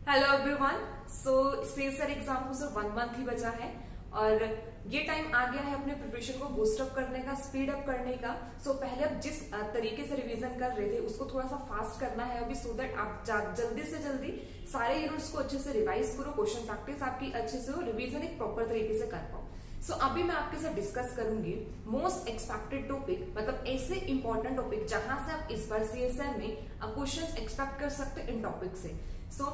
Hello everyone. So सेसर exam को सिर्फ 1 मंथ ही बचा है और ये टाइम आ गया है अपने प्रिपरेशन को बूस्ट अप करने का, स्पीड अप करने का। सो पहले आप जिस तरीके से रिवीजन कर रहे थे उसको थोड़ा सा फास्ट करना है अभी, सो दैट आप जल्दी से जल्दी सारे यूनिट्स को अच्छे से रिवाइज करो, क्वेश्चन प्रैक्टिस आपकी अच्छे से हो, रिवीजन एक प्रॉपर तरीके से कर पाओ। सो अभी मैं आपके साथ डिस्कस करूंगी मोस्ट एक्सपेक्टेड टॉपिक, मतलब ऐसे इंपॉर्टेंट टॉपिक जहां से आप इस बार सीएसआर में क्वेश्चन एक्सपेक्ट कर सकते हो इन टॉपिक से। सो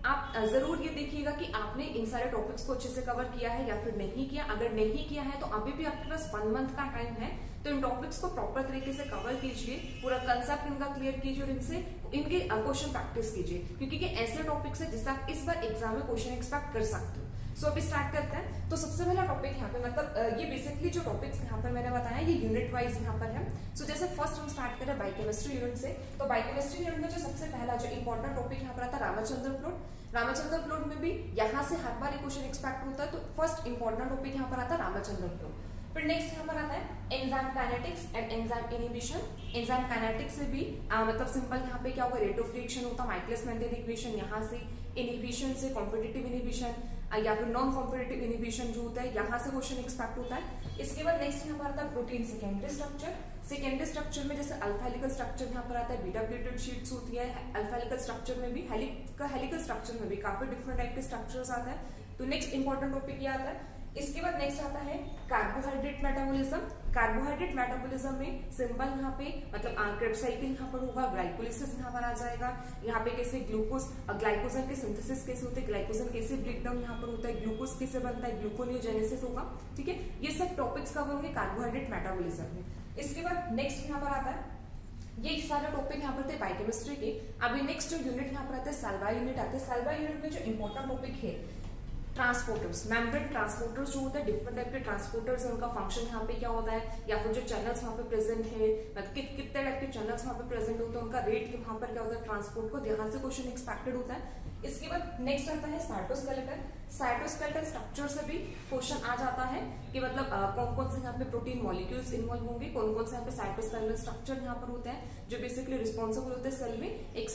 आप जरूर ये देखिएगा कि आपने इन सारे टॉपिक्स को अच्छे से कवर किया है या फिर नहीं किया। अगर नहीं किया है तो अभी भी आपके पास 1 मंथ का टाइम है, तो इन टॉपिक्स को प्रॉपर तरीके से कवर कीजिए, पूरा कंसेप्ट इनका क्लियर कीजिए और इनसे इनके क्वेश्चन प्रैक्टिस कीजिए, क्योंकि ये ऐसे टॉपिक्स है जिससे आप इस बार एग्जाम में क्वेश्चन एक्सपेक्ट कर सकते हो। सो अभी स्टार्ट करते हैं। तो सबसे पहला टॉपिक यहाँ पे, मतलब ये बेसिकली जो टॉपिक्स यहाँ पर मैंने बताया ये यूनिट वाइज यहाँ पर है। सो जैसे फर्स्ट हम स्टार्ट करें बायोकेमिस्ट्री यूनिट से, तो बायोकेमिस्ट्री यूनिट में जो सबसे पहला जो इंपॉर्टेंट टॉपिक यहाँ पर आता है रामचंद्र प्लॉट। रामचंद्र प्लॉट में भी यहाँ से हर बार क्वेश्चन एक्सपेक्ट होता है, तो फर्स्ट इंपॉर्टेंट टॉपिक यहाँ पर आता है रामचंद्र प्लॉट। फिर नेक्स्ट यहाँ पर आता है enzyme kinetics and enzyme inhibition. Enzyme kinetics से भी मतलब सिंपल यहाँ पे क्या होगा, रेट ऑफ रिएक्शन होता है, माइकलिस मेंटेन इक्वेशन, यहाँ से इनहिबिशन से कॉम्पिटिटिव इनहिबिशन या फिर नॉन कॉम्पिटिटिव इनहिबिशन जो होता है, यहाँ से क्वेश्चन एक्सपेक्ट होता है। इसके बाद नेक्स्ट यहाँ पर आता है protein secondary structure. Secondary structure में जैसे अल्फा हेलिकल स्ट्रक्चर यहाँ पर आता है, बीटा प्लेटेड शीट्स होती है। अल्फा हेलिकल स्ट्रक्चर में भी हेलिकल स्ट्रक्चर में भी काफी डिफरेंट टाइप के स्ट्रक्चर्स आते हैं। तो नेक्स्ट इंपॉर्टेंट टॉपिक ये आता है। इसके बाद नेक्स्ट आता है कार्बोहाइड्रेट मेटाबॉलिज्म। कार्बोहाइड्रेट मेटाबॉलिज्म में सिंपल यहाँ पे मतलब क्रेब्स साइकिल यहाँ पर होगा, ग्लाइकोलिसिस यहाँ पर आ जाएगा। यहाँ पे कैसे ग्लाइकोजन के सिंथेसिस कैसे होते हैं, ग्लाइकोजन कैसे ब्रेकडाउन यहाँ पर होता है, ग्लूकोज कैसे बनता है, ग्लूकोनियोजेनेसिस होगा। ठीक है, ये सब टॉपिक्स कवर होंगे कार्बोहाइड्रेट मेटाबॉलिज्म में। इसके बाद नेक्स्ट यहाँ पर आता है, ये सारे टॉपिक यहाँ पर थे बायोकेमिस्ट्री के। अभी नेक्स्ट जो यूनिट यहाँ पर आते हैं सल्वा यूनिट आते हैं। सल्वा यूनिट में जो इंपॉर्टेंट टॉपिक है ट्रांसपोर्टर्स, मेम्ब्रेन ट्रांसपोर्टर्स जो होते हैं, डिफरेंट टाइप के ट्रांसपोर्टर्स है, उनका फंक्शन यहाँ पे क्या होता है, या फिर जो चैनल्स वहाँ पे प्रेजेंट है, मतलब कितने टाइप के चैनल्स वहाँ पे प्रेजेंट होते हैं, उनका रेट वहाँ पर क्या होता है ट्रांसपोर्ट को, यहाँ से क्वेश्चन एक्सपेक्टेड होता है। इसके बाद नेक्स्ट आता है साइटोस्केलेटन। साइटोस्केलेटन स्ट्रक्चर से भी क्वेश्चन आ जाता है कि मतलब कौन कौन से यहाँ पे प्रोटीन मॉलिक्यूल्स इन्वॉल्व होंगे, कौन कौन से यहाँ पे साइटोस्केलेटन स्ट्रक्चर यहाँ पर होते हैं जो बेसिकली रिस्पॉन्सिबल होते हैं सेल में एक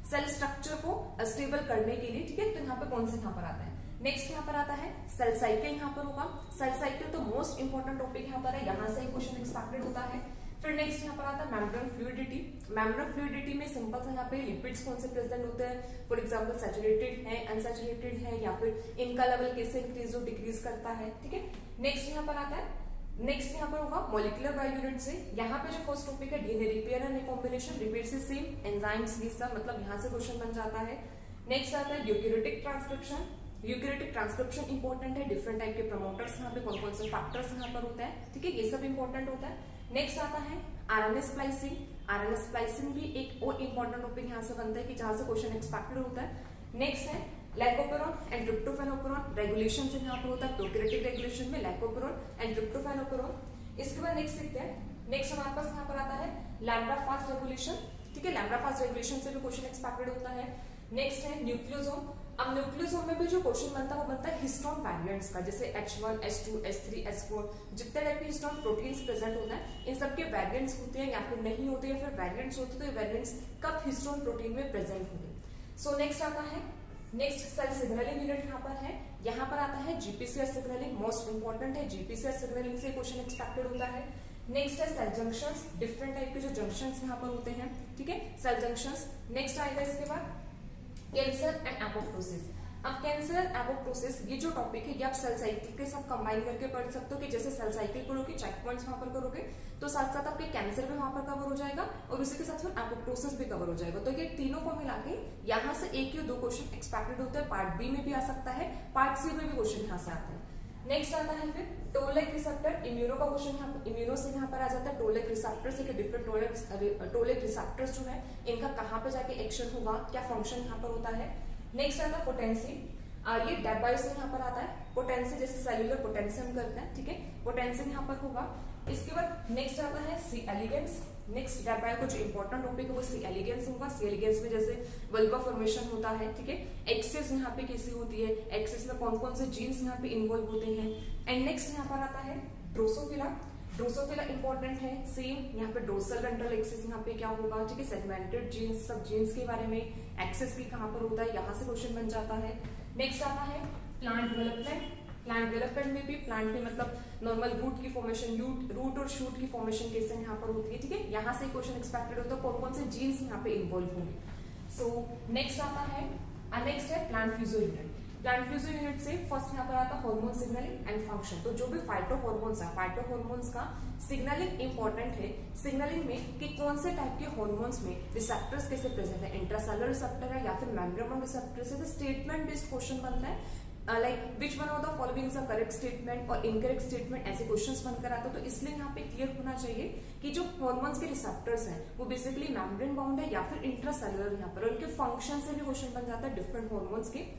सेल स्ट्रक्चर को स्टेबल करने के लिए। ठीक है, तो यहाँ पे कौन से यहाँ पर आता है। नेक्स्ट यहाँ पर आता है सेल साइकिल यहाँ पर होगा। सेल साइकिल तो मोस्ट इंपॉर्टेंट टॉपिक यहाँ पर है, यहाँ से क्वेश्चन एक्सपेक्टेड होता है। फिर नेक्स्ट यहाँ पर आता है मेम्ब्रेन फ्लूइडिटी। मेम्ब्रेन फ्लूइडिटी में सिंपल सा यहाँ पे लिपिड्स कौन से प्रेजेंट होते हैं, फॉर एग्जांपल सैचुरेटेड है, अनसैचुरेटेड है, या फिर इनका लेवल कैसे इंक्रीज और डिक्रीज करता है। ठीक है, नेक्स्ट यहाँ पर आता है, नेक्स्ट यहाँ पर होगा मॉलिक्यूलर बायो यूनिट से। यहाँ पे जो फर्स्ट टॉपिक है DNA repair and recombination, repair से सेम एंजाइम्स भी सब, मतलब यहाँ से क्वेश्चन बन जाता है। नेक्स्ट आता है eukaryotic transcription. Eukaryotic transcription important है, डिफरेंट टाइप के प्रमोटर्स यहाँ पे कौन कौन से फैक्टर्स यहाँ पर होता है। ठीक है, ये सब इंपॉर्टेंट होता है। नेक्स्ट आता है आरएनए स्प्लाइसिंग। आरएनए स्प्लाइसिंग भी एक और इंपॉर्टेंट टॉपिक यहाँ से बनता है कि जहां से क्वेश्चन एक्सपेक्टेड होता है। नेक्स्ट है लाइकोपेरॉन एंड ट्रिप्टोफैनोपेरॉन। रेगुलेशन से यहाँ पर होता है प्रोकैरियोटिक रेगुलेशन में लाइकोपेरॉन एंड ट्रिप्टोफैनोपेरॉन। इसके बाद नेक्स्ट देखते हैं, नेक्स्ट हमारे पास यहाँ पर आता है लैम्ब्डा फास्ट रेगुलेशन। ठीक है, लैम्ब्डा फास्ट रेगुलेशन से भी क्वेश्चन एक्सपेक्टेड होता है। नेक्स्ट है न्यूक्लियोसोम। अब न्यूक्लियोसोम में भी जो क्वेश्चन बनता है वो बनता है हिस्टोन वेरिएंट्स का, जैसे H1, H2, H3, H4, जितने टाइप के हिस्टोन प्रोटीन्स प्रेजेंट होता है इन सबके वेरिएंट्स होते हैं या फिर नहीं होते, या फिर वेरिएंट्स होते तो ये वेरिएंट्स कब हिस्टोन प्रोटीन में प्रेजेंट होंगे। सो नेक्स्ट आता है, नेक्स्ट सेल सिग्नलिंग यूनिट यहाँ पर है। यहाँ पर आता है जीपीसीआर सिग्नलिंग, मोस्ट इंपॉर्टेंट है, जीपीसीआर सिग्नलिंग से क्वेश्चन एक्सपेक्टेड होता है। नेक्स्ट है सेल जंक्शंस, डिफरेंट टाइप के जो जंक्शंस यहाँ पर होते हैं। ठीक है, सेल जंक्शंस। नेक्स्ट आएगा इसके बाद कैंसर एंड एपोप्टोसिस। अब कैंसर एपोप्टोसिस ये जो टॉपिक है ये आप सेल साइकिल के साथ कंबाइन करके पढ़ सकते हो कि जैसे सेल साइकिल पढ़ोगे, चेक पॉइंट्स वहां पर करोगे तो साथ साथ आपके कैंसर भी वहां पर कवर हो जाएगा और उसी के साथ एपोप्टोसिस भी कवर हो जाएगा। तो ये तीनों को मिला के यहाँ से एक या दो क्वेश्चन एक्सपेक्टेड होते हैं। पार्ट बी में भी आ सकता है, पार्ट सी में भी क्वेश्चन यहाँ से आता है। नेक्स्ट आता है फिर टोल लाइक रिसेप्टर। इम्यूनो का क्वेश्चन यहाँ पर, इम्यूनो से यहाँ पर आ जाता है टोल लाइक रिसेप्टर से, डिफरेंट टोल लाइक रिसेप्टर्स जो है इनका कहाँ पे जाके एक्शन होगा, क्या फंक्शन यहाँ पर होता है। नेक्स्ट आता है पोटेंसी। ये डेबाइस में यहाँ पर आता है पोटेंसी, जैसे सेल्यूलर पोटेंशियम करते हैं। ठीक है, पोटेंशियम यहाँ पर होगा। इसके बाद नेक्स्ट आता है सी एलिगेंस। नेक्स्ट डेबाइस को जो इंपॉर्टेंट टॉपिक है वो सी एलिगेंस होगा। सी एलिगेंस में जैसे वल्वा फॉर्मेशन होता है। ठीक है, एक्सेस यहाँ पे कैसी होती है, एक्सेस में कौन कौन से जीन्स यहाँ पे इन्वॉल्व होते हैं। एंड नेक्स्ट यहाँ पर आता है ड्रोसोफिला। ड्रोसोफिला इंपॉर्टेंट है, सेम यहाँ पे डोर्सल वेंट्रल एक्सिस यहाँ पे क्या होगा, ठीक है, सेगमेंटेड जीन्स, सब जीन्स के बारे में, एक्सिस भी कहाँ पर होता है, यहाँ से क्वेश्चन बन जाता है। नेक्स्ट आता है प्लांट डेवलपमेंट। प्लांट डेवलपमेंट में भी प्लांट में मतलब नॉर्मल रूट की फॉर्मेशन, रूट और शूट की फॉर्मेशन कैसे यहाँ पर होती है, ठीक है, यहाँ से क्वेश्चन एक्सपेक्टेड होता है, कौन कौन से जीन्स यहाँ पे इन्वॉल्व होंगे। सो नेक्स्ट आता है, नेक्स्ट है प्लांट फ्यूजो यूनिट। प्लांट फ्यूजो यूनिट से फर्स्ट यहाँ पर आता है हार्मोन सिग्नलिंग एंड फंक्शन। तो जो भी फाइटो हार्मोन्स है, फाइटो हार्मोन्स का सिग्नलिंग इंपॉर्टेंट है। सिग्नलिंग में कि कौन से टाइप के हार्मोन्स में रिसेप्टर्स कैसे प्रेजेंट है, इंट्रासेलुलर रिसेप्टर है या फिर मेम्ब्रेन रिसेप्टर से स्टेटमेंट बेस्ड क्वेश्चन बनता है, like which one of the following is a correct statement और इनकरेक्ट स्टेटमेंट, ऐसे क्वेश्चंस बनकर आता है। तो इसलिए यहाँ पे क्लियर होना चाहिए कि जो हार्मोन्स के रिसेप्टर्स हैं वो बेसिकली मेम्ब्रेन बाउंड है या फिर इंट्रासेलुलर, यहाँ पर उनके फंक्शन से भी क्वेश्चन बन जाता है डिफरेंट हार्मोन्स के।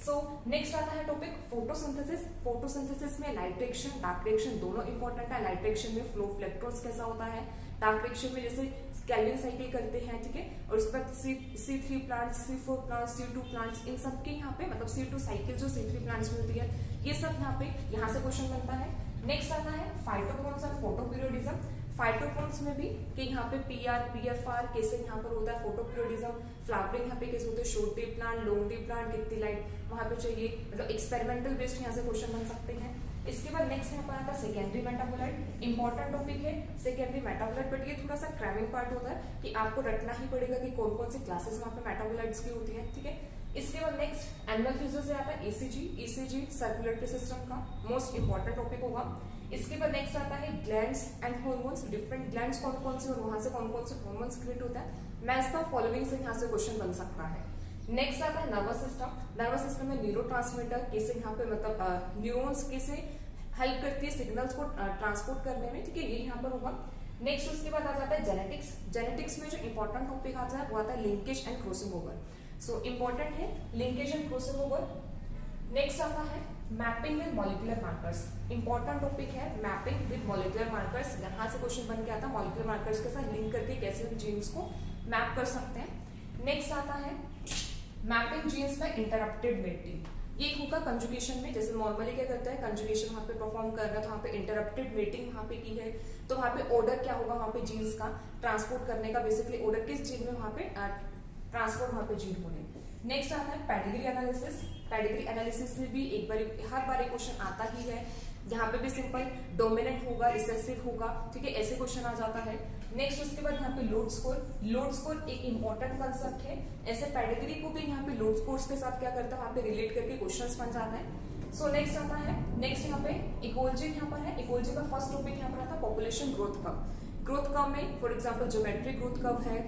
सो नेक्स्ट आता है टॉपिक फोटोसिंथेसिस। फोटोसिंथेसिस में लाइट रिएक्शन, डार्क रिएक्शन दोनों इंपॉर्टेंट है। लाइट रिएक्शन में फ्लो ऑफ इलेक्ट्रॉन्स कैसा होता है, डार्क रिएक्शन में जैसे कैल्विन साइकिल करते हैं, ठीक है, और उसके बाद C3 plants, C4 plants, C2 plants, इन सब के यहाँ पे मतलब C2 साइकिल जो C3 प्लांट्स में होती है, ये सब यहाँ से क्वेश्चन बनता है। नेक्स्ट आता है फाइटोक्रोम्स और फोटोपीरियोडिज्म। फाइटोक्रोम्स में भी कि यहाँ पे PR, PFR कैसे यहाँ पर होता है, फोटोपीरियोडिज्म, फ्लावरिंग यहाँ पे कैसे होते हैं, short tip plant, long tip plant, कितनी लाइट वहां पे चाहिए, मतलब एक्सपेरिमेंटल बेस्ड यहाँ से क्वेश्चन बन सकते हैं। इसके बाद नेक्स्ट यहाँ पर आता है सेकेंडरी मेटाबोलाइट। इंपॉर्टेंट टॉपिक है सेकेंडरी मेटाबोलाइट, बट ये थोड़ा सा क्रैमिंग पार्ट होता है कि आपको रटना ही पड़ेगा कि कौन कौन सी क्लासेस वहाँ पे मेटाबोलाइट्स की होती है, ठीक है। इसके बाद नेक्स्ट एनिमल फिजियो से आता है ECG सर्कुलेटरी सिस्टम का मोस्ट इंपॉर्टेंट टॉपिक होगा। इसके बाद नेक्स्ट आता है glands and hormones. Different glands कौन कौन से और वहां से कौन कौन से हार्मोन्स क्रिएट होता है, मैच द फॉलोइंग से यहाँ से क्वेश्चन बन सकता है। नेक्स्ट आता है नर्वस सिस्टम। नर्वस सिस्टम में न्यूरोट्रांसमीटर कैसे यहाँ पे मतलब न्यूरॉन्स कैसे हेल्प करती है सिग्नल्स को ट्रांसपोर्ट करने में, ठीक है, ये यहाँ पर होगा। नेक्स्ट उसके बाद आ जाता है जेनेटिक्स। जेनेटिक्स में जो इंपॉर्टेंट टॉपिक आता है वो आता है linkage and crossing over. So important है linkage and crossing over. Next आता है mapping with molecular markers. Important topic है मैपिंग विद मॉलिक्यूलर मार्कर्स। यहाँ से क्वेश्चन बन के आता है मॉलिक्यूलर मार्कर्स के साथ लिंक करके कैसे हम जीन्स को मैप कर सकते हैं। नेक्स्ट आता है mapping genes by interrupted mating. ये होगा कंजुगेशन में, जैसे नॉर्मली क्या करता है कंजुगेशन वहाँ पे परफॉर्म कर रहा है तो वहाँ पे इंटरप्टेड मेटिंग वहाँ पे की है, तो वहाँ पे ऑर्डर क्या होगा, वहाँ पे जीन्स का ट्रांसपोर्ट करने का, बेसिकली ऑर्डर किस जीन में वहाँ पे ट्रांसपोर्ट वहाँ पे जीन होने। नेक्स्ट आता है पेडिग्री एनालिसिस। पेडिग्री एनालिसिस में भी एक बार हर बार एक क्वेश्चन आता ही है, यहाँ पे भी सिंपल डोमिनेंट होगा, रिसेसिव होगा, ठीक है, ऐसे क्वेश्चन आ जाता है। नेक्स्ट उसके बाद यहाँ पे लोड स्कोर। लोड स्कोर एक इंपॉर्टेंट कंसेप्ट है, ऐसे पेडिग्री को भी यहाँ पे लोड स्कोर्स के साथ क्या करता है वहाँ पे रिलेट करके क्वेश्चंस बन जाता है। सो नेक्स्ट आता है, नेक्स्ट यहाँ पे इकोलॉजी यहाँ पर है। इकोलॉजी का फर्स्ट टॉपिक यहाँ पर आता है population growth curve. Growth curve में for example geometric growth curve है,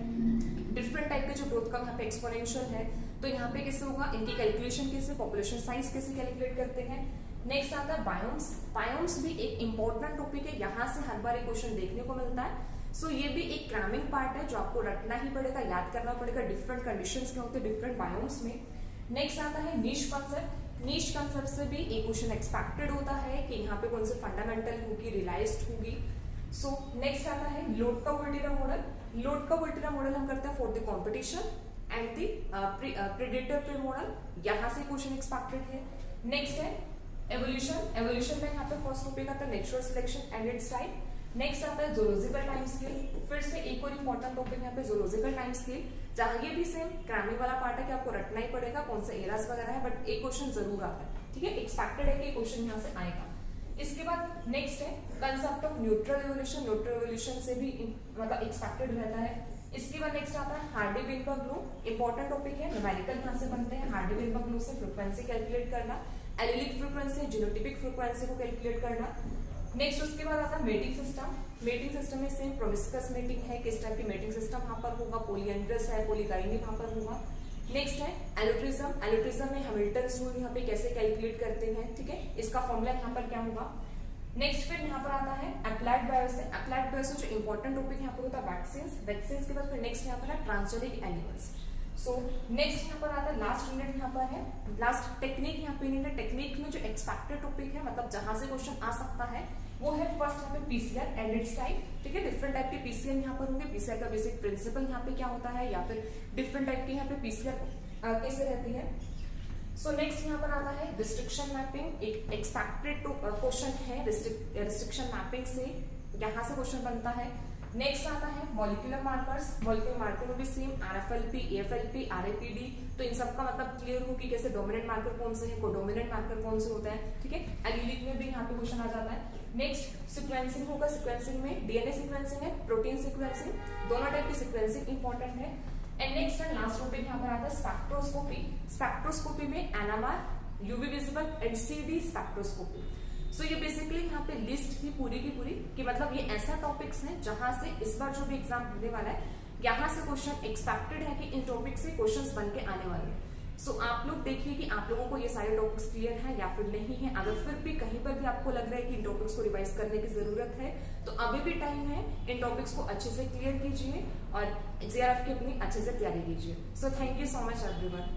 डिफरेंट टाइप के जो ग्रोथ कर्व यहाँ पे एक्सपोनेंशियल है, तो यहाँ पे कैसे होगा, इनकी कैलकुलेशन कैसे, पॉपुलेशन साइज कैसे कैलकुलेट करते हैं। नेक्स्ट आता है बायोम्स। बायोम्स भी एक इंपॉर्टेंट टॉपिक है, यहाँ से हर बार एक क्वेश्चन देखने को मिलता है। सो ये भी एक क्रैमिंग पार्ट है जो आपको रटना ही पड़ेगा, याद करना पड़ेगा, डिफरेंट कंडीशंस क्या होते हैं डिफरेंट बायोम्स में। नेक्स्ट आता है नीश कॉन्सेप्ट। नीश कॉन्सेप्ट से भी एक क्वेश्चन एक्सपेक्टेड होता है कि यहाँ पे कौन से फंडामेंटल होगी, रियलाइज्ड होगी। सो नेक्स्ट आता है Lotka Volterra model. Lotka Volterra model हम करते हैं for the competition and the predator prey model, यहाँ से क्वेश्चन एक्सपेक्टेड है। नेक्स्ट है एवोल्यूशन। एवोल्यूशन में यहाँ पे फर्स्ट टॉपिक आता है natural selection and its type. Next आता है जूलॉजिकल टाइम स्केल। फिर से एक और इंपॉर्टेंट टॉपिक यहाँ पे जूलॉजिकल टाइम स्केल, जहाँ ये भी सेम क्रैमिंग वाला पार्ट है कि आपको रटना ही पड़ेगा कौन सा एरास वगैरह है, बट एक क्वेश्चन जरूर आता है, ठीक है, एक्सपेक्टेड है कि क्वेश्चन यहाँ से आएगा। इसके बाद नेक्स्ट है concept of neutral evolution. Neutral evolution से भी मतलब एक्सपेक्टेड रहता है। इसके बाद नेक्स्ट आता है हार्डी-वेनबर्ग लॉ। इंपॉर्टेंट टॉपिक है, न्यूमेरिकल यहाँ से बनते हैं। हार्डी-वेनबर्ग लॉ से फ्रीक्वेंसी कैलकुलेट करना, एलिलिक फ्रीक्वेंसी, जीनोटिपिक फ्रीक्वेंसी को कैलकुलेट करना। नेक्स्ट उसके बाद आता है मेटिंग सिस्टम। मेटिंग सिस्टम में सेम प्रोमिस्कस मेटिंग है, किस टाइप की मेटिंग सिस्टम वहां पर होगा, पॉलीएंड्रस है, पॉलीगाइनी वहां पर होगा। नेक्स्ट है एलोट्रिज्म। एलोट्रिज्म में हैमिल्टन्स रूल यहाँ पे कैसे कैलकुलेट करते हैं, ठीक है, इसका फॉर्मूला यहाँ पर क्या होगा। नेक्स्ट फिर यहाँ पर आता है अप्लाइड बायोस। अप्लाइड बायोस जो इंपॉर्टेंट टॉपिक यहाँ पर होता है वैक्सीन्स। वैक्सीन्स के बाद फिर नेक्स्ट यहाँ पर है ट्रांसजेनिक एनिमल्स। सो नेक्स्ट यहाँ पर आता है लास्ट यूनिट, यहाँ पर है लास्ट टेक्निक। यहाँ पे यूनिट टेक्निक में जो एक्सपेक्टेड टॉपिक है मतलब जहां से क्वेश्चन आ सकता है वो है फर्स्ट यहाँ पे पीसीआर एंड इट्स टाइप, ठीक है, डिफरेंट टाइप के पीसीआर यहाँ पर होंगे। पीसीआर का बेसिक प्रिंसिपल यहाँ पे क्या होता है, या फिर डिफरेंट टाइप के यहाँ पे पीसीआर कैसे रहती है। सो नेक्स्ट यहाँ पर आता है रिस्ट्रिक्शन मैपिंग। एक एक्सपेक्टेड क्वेश्चन है रिस्ट्रिक्शन मैपिंग से यहाँ से क्वेश्चन बनता है। नेक्स्ट आता है मॉलिक्यूलर मार्कर्स। मॉलिक्यूलर मार्कर में भी सेम RFLP, AFLP, RAPD, तो इन सब का मतलब क्लियर हो कि कैसे डोमिनेंट मार्कर कौन से है, कोडोमिनेंट मार्कर कौन से होता है, ठीक है। एलिलिक में भी यहाँ पे क्वेश्चन आ जाता है। नेक्स्ट सिक्वेंसिंग होगा। सिक्वेंसिंग में DNA सिक्वेंसिंग है, प्रोटीन सिक्वेंसिंग, दोनों टाइप की सिक्वेंसिंग इंपॉर्टेंट है। And next and last topic यहाँ पर आता है स्पेक्ट्रोस्कोपी। स्पेक्ट्रोस्कोपी में NMR, UV visible and CD spectroscopy. So ये बेसिकली यहाँ पे लिस्ट थी पूरी की पूरी कि मतलब ये ऐसा टॉपिक्स हैं जहां से इस बार जो भी एग्जाम होने वाला है यहाँ से क्वेश्चन एक्सपेक्टेड है कि इन टॉपिक से क्वेश्चंस बन के आने वाले हैं। सो आप लोग देखिए कि आप लोगों को ये सारे टॉपिक्स क्लियर है या फिर नहीं है। अगर फिर भी कहीं पर भी आपको लग रहा है कि इन टॉपिक्स को रिवाइज करने की जरूरत है तो अभी भी टाइम है, इन टॉपिक्स को अच्छे से क्लियर कीजिए और JRF की अपनी अच्छे से तैयारी कीजिए। So thank you so much everyone.